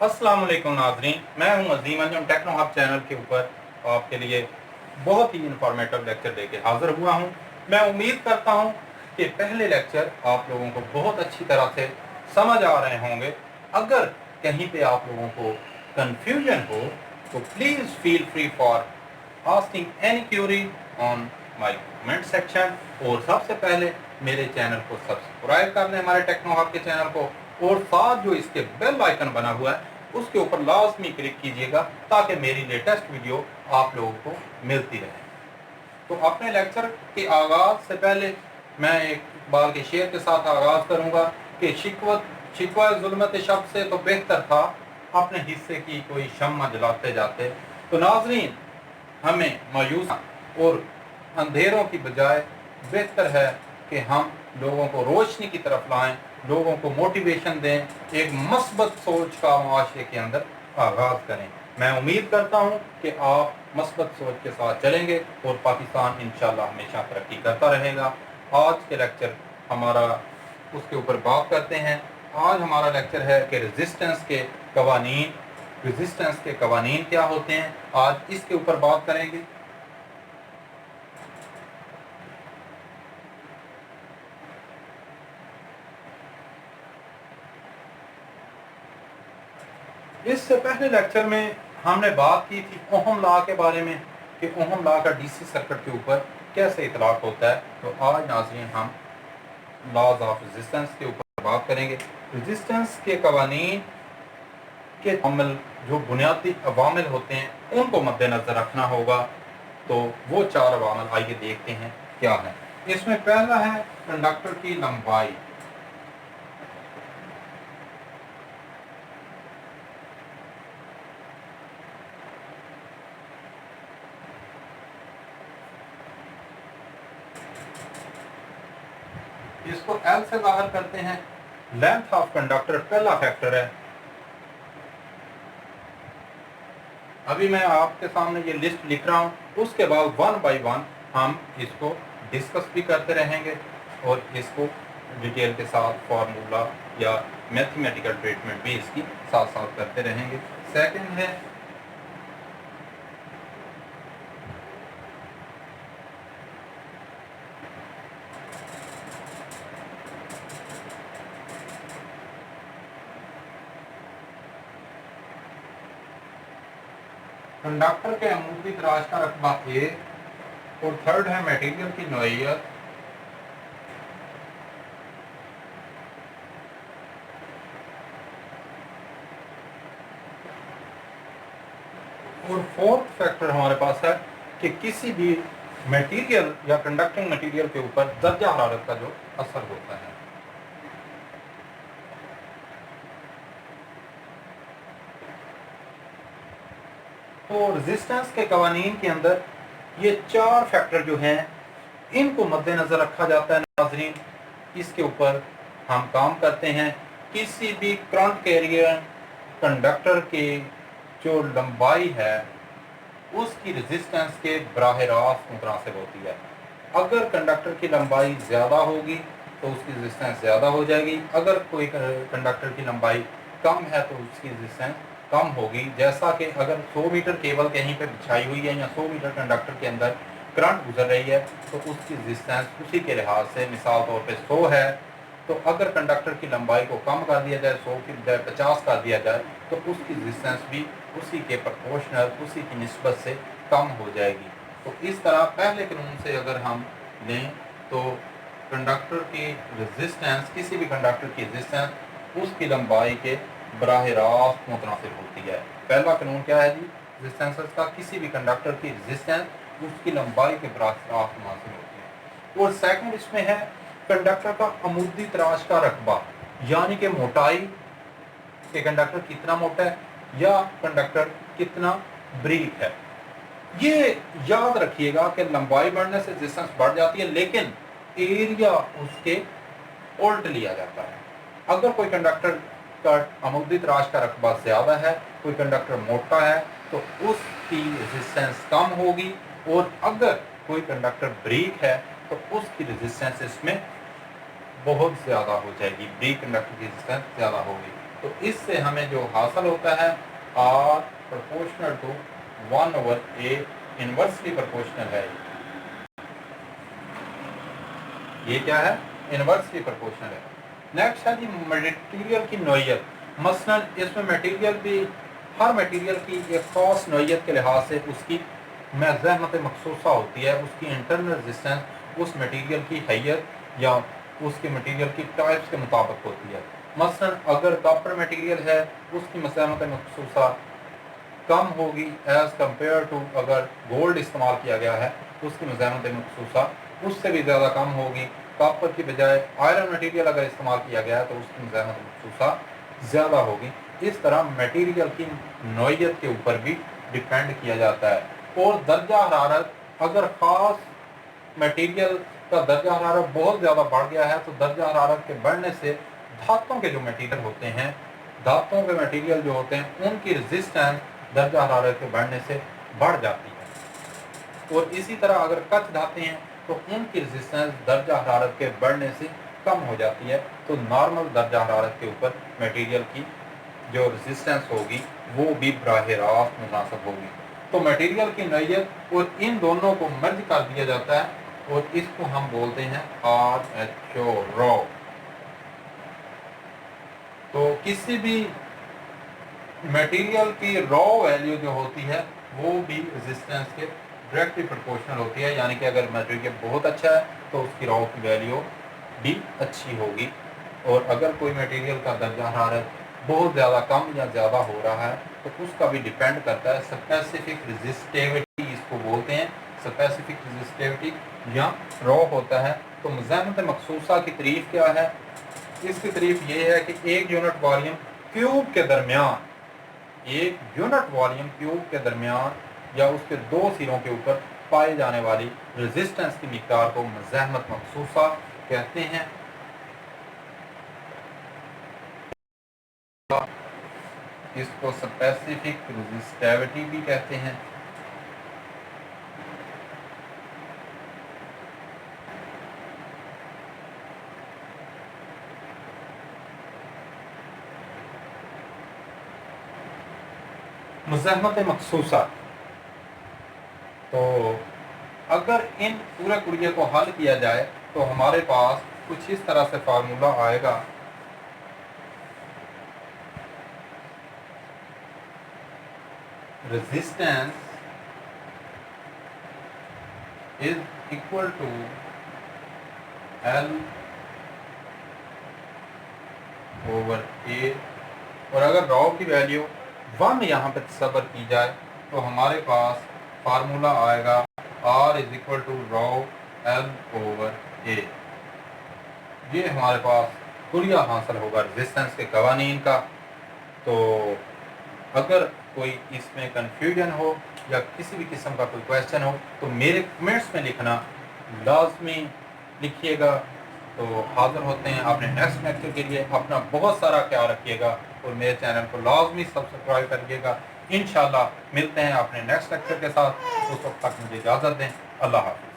अस्सलाम वालेकुम नाज़रीन, मैं हूं अजीम अंजम टेक्नो हब चैनल के ऊपर आपके लिए बहुत ही इंफॉर्मेटिव लेक्चर लेके हाजिर हुआ हूं। मैं उम्मीद करता हूं कि पहले लेक्चर आप लोगों को बहुत अच्छी तरह से समझ आ रहे होंगे। अगर कहीं पे आप लोगों को कंफ्यूजन हो तो please feel free for asking any Curie on my comment section. और सबसे पहले मेरे चैनल को सब्सक्राइब कर लें, हमारे टेक्नो हब के चैनल को, और साथ जो इसके बेल आइकन बना हुआ है उसके ऊपर लाजमी क्लिक कीजिएगा ताकि मेरी लेटेस्ट वीडियो आप लोगों को मिलती रहे। तो अपने लेक्चर के आगाज से पहले मैं एक इकबाल के शेर के साथ आगाज करूंगा कि शिकवा जुल्मत शब से तो बेहतर था अपने हिस्से की कोई शम्मा जलाते जाते। तो नाजरीन, हमें मायूस और अंधेरों की बजाय बेहतर है कि हम लोगों को रोशनी की तरफ लाएं, लोगों को मोटिवेशन दें, एक मस्बत सोच का माशरे के अंदर आगाज़ करें। मैं उम्मीद करता हूं कि आप मस्बत सोच के साथ चलेंगे और पाकिस्तान इंशाल्लाह हमेशा तरक्की करता रहेगा। आज के लेक्चर हमारा उसके ऊपर बात करते हैं। आज हमारा लेक्चर है कि रेजिस्टेंस के कवानीन क्या होते हैं, आज इसके ऊपर बात करेंगे। इससे पहले लेक्चर में हमने बात की थी ओहम लॉ के बारे में कि ओहम लॉ का डीसी सर्किट के ऊपर कैसे इतलाक होता है। तो आज नाज़रीन हम लॉज ऑफ रेजिस्टेंस के ऊपर बात करेंगे। रेजिस्टेंस के कवानीन के अमल जो बुनियादी अवामिल होते हैं उनको मद्देनज़र रखना होगा। तो वो चार अवामिल आइए देखते हैं क्या है। इसमें पहला है कंडक्टर की लंबाई। इसको L से बाहर करते हैं। लेंथ ऑफ कंडक्टर पहला फैक्टर है। अभी मैं आपके सामने ये लिस्ट लिख रहा हूँ, उसके बाद वन बाय वन हम इसको डिस्कस भी करते रहेंगे और इसको डिटेल के साथ फार्मूला या मैथमेटिकल ट्रीटमेंट भी इसकी साथ साथ करते रहेंगे। सेकंड है कंडक्टर के अमूदी तराश का रकबा ए, और थर्ड है मटेरियल की नौइयत, और फोर्थ फैक्टर हमारे पास है कि किसी भी मटेरियल या कंडक्टिंग मटेरियल के ऊपर दर्जा हरारत का जो असर होता है। तो रेजिस्टेंस के कवानीन के अंदर ये चार फैक्टर जो हैं इनको मद्देनजर रखा जाता है। नाजरीन, इसके ऊपर हम काम करते हैं। किसी भी करंट कैरियर कंडक्टर की जो लंबाई है उसकी रेजिस्टेंस के बराह रास्त मुतनासिब होती है। अगर कंडक्टर की लंबाई ज़्यादा होगी तो उसकी रेजिस्टेंस ज़्यादा हो जाएगी। अगर कोई कंडक्टर की लंबाई कम है तो उसकी रेजिस्टेंस कम होगी। जैसा कि अगर 100 मीटर केबल कहीं पे बिछाई हुई है या 100 मीटर कंडक्टर के अंदर करंट गुजर रही है तो उसकी रेजिस्टेंस उसी के लिहाज से मिसाल तौर पे 100 है, तो अगर कंडक्टर की लंबाई को कम कर दिया जाए, 100 की बजाय 50 कर दिया जाए, तो उसकी रेजिस्टेंस भी उसी के प्रोपोर्शनल, उसी की निस्बत से कम हो जाएगी। तो इस तरह पहले कानून से अगर हम लें तो कंडक्टर की रेजिस्टेंस, किसी भी कंडक्टर की रेजिस्टेंस उसकी लंबाई के बराह रास्त मुतनासिब होती है। पहला कानून क्या है जी रेजिस्टेंस का? किसी भी कंडक्टर की रेजिस्टेंस उसकी लंबाई के बराह रास्त मुतनासिब होती है। और सेकंड इसमें है कंडक्टर का अमूदी तराश का रकबा, यानी कि मोटाई के कंडक्टर कितना मोटा है या कंडक्टर कितना ब्रीक है। ये याद रखिएगा कि लंबाई बढ़ने से रेजिस्टेंस बढ़ जाती है लेकिन एरिया उसके उल्ट लिया जाता है। अगर कोई कंडक्टर का अमूदी तराश का रकबा ज़्यादा है, कोई कंडक्टर मोटा है, तो उसकी रेजिस्टेंस कम होगी, और अगर कोई कंडक्टर ब्रीक है तो उसकी रेजिस्टेंस इसमें बहुत ज़्यादा हो जाएगी, ब्रीक कंडक्टर की रेजिस्टेंस ज़्यादा होगी। तो इससे हमें जो हासिल होता है R proportional to 1/A inversely proportional है। ये क्या है? इनवर्सली प्रोपोर्शनल है। नेक्स्ट है जी मटेरियल की नोयत। मसलन इसमें मटेरियल भी, हर मटेरियल की एक ख़ास नोयत के लिहाज से उसकी ज़हमत मखसूसा होती है, उसकी इंटरनल रेजिस्टेंस उस मटेरियल की हैयत या उसके मटेरियल की टाइप्स के मुताबिक होती है। मसलन अगर कॉपर मटेरियल है उसकी ज़हमत मखसूसा कम होगी एज़ कम्पेयर टू अगर गोल्ड इस्तेमाल किया गया है उसकी ज़हमत मखसूसा उससे भी ज़्यादा कम होगी। कॉपर की बजाय आयरन मटेरियल अगर इस्तेमाल किया गया है तो उसकी ज़हमत मखसूसा ज़्यादा होगी। इस तरह मटेरियल की नोयत के ऊपर भी डिपेंड किया जाता है। और दर्जा हरारत, अगर ख़ास मटेरियल का दर्जा हरारत बहुत ज़्यादा बढ़ गया है तो दर्जा हरारत के बढ़ने से धातों के जो मटेरियल होते हैं, धातुओं के मटेरियल जो होते हैं उनकी रेजिस्टेंस दर्जा हरारत के बढ़ने से बढ़ जाती है। और इसी तरह अगर कच्छ धातें हैं तो उनकी रेजिस्टेंस दर्जा हरारत के बढ़ने से कम हो जाती है। तो नॉर्मल दर्जा हरारत के ऊपर मटेरियल की जो रेजिस्टेंस होगी वो भी बराह रास्त मुनासिब होगी। तो मटेरियल की नोयत और इन दोनों को मर्ज कर दिया जाता है और इसको हम बोलते हैं RHO रॉ। तो किसी भी मटेरियल की रॉ वैल्यू जो होती है वो भी रेजिस्टेंस के डायरेक्टली प्रोपोर्शनल होती है, यानी कि अगर मटेरियल बहुत अच्छा है तो उसकी रॉ की वैल्यू भी अच्छी होगी। और अगर कोई मटेरियल का दर्जा हरारत बहुत ज़्यादा कम या ज़्यादा हो रहा है तो उसका भी डिपेंड करता है। स्पेसिफिक रेजिस्टिविटी इसको बोलते हैं, स्पेसिफिक रेजिस्टिविटी या रॉ होता है। तो ज़हमत मखसूसा की तारीफ क्या है? इसकी तारीफ ये है कि एक यूनिट वॉल्यूम क्यूब के दरमियान, एक यूनिट वॉल्यूम क्यूब के दरमियान या उसके दो सिरों के ऊपर पाए जाने वाली रेजिस्टेंस की मिक़दार को ज़हमत मखसूसा कहते हैं। इसको स्पेसिफिक रेजिस्टिविटी भी कहते हैं। ज़हमत मखसूसा। तो अगर इन पूरे कुरिये को हल किया जाए तो हमारे पास कुछ इस तरह से फार्मूला आएगा। Resistance is equal to L over A, और अगर रॉ की वैल्यू 1 यहाँ पे तस्वर की जाए तो हमारे पास फार्मूला आएगा R is equal to rho L over A। ये हमारे पास कुरिया हासिल होगा रेजिस्टेंस के कवानीन का। तो अगर कोई इसमें कन्फ्यूजन हो या किसी भी किस्म का कोई क्वेश्चन हो तो मेरे कमेंट्स में लिखना लाजमी लिखिएगा। तो हाज़िर होते हैं अपने नेक्स्ट लेक्चर के लिए। अपना बहुत सारा ख्याल रखिएगा और मेरे चैनल को लाजमी सब्सक्राइब करिएगा। इंशाल्लाह मिलते हैं अपने नेक्स्ट लेक्चर के साथ। उस वक्त तक मुझे इजाज़त दें। अल्लाह हाफ़िज़।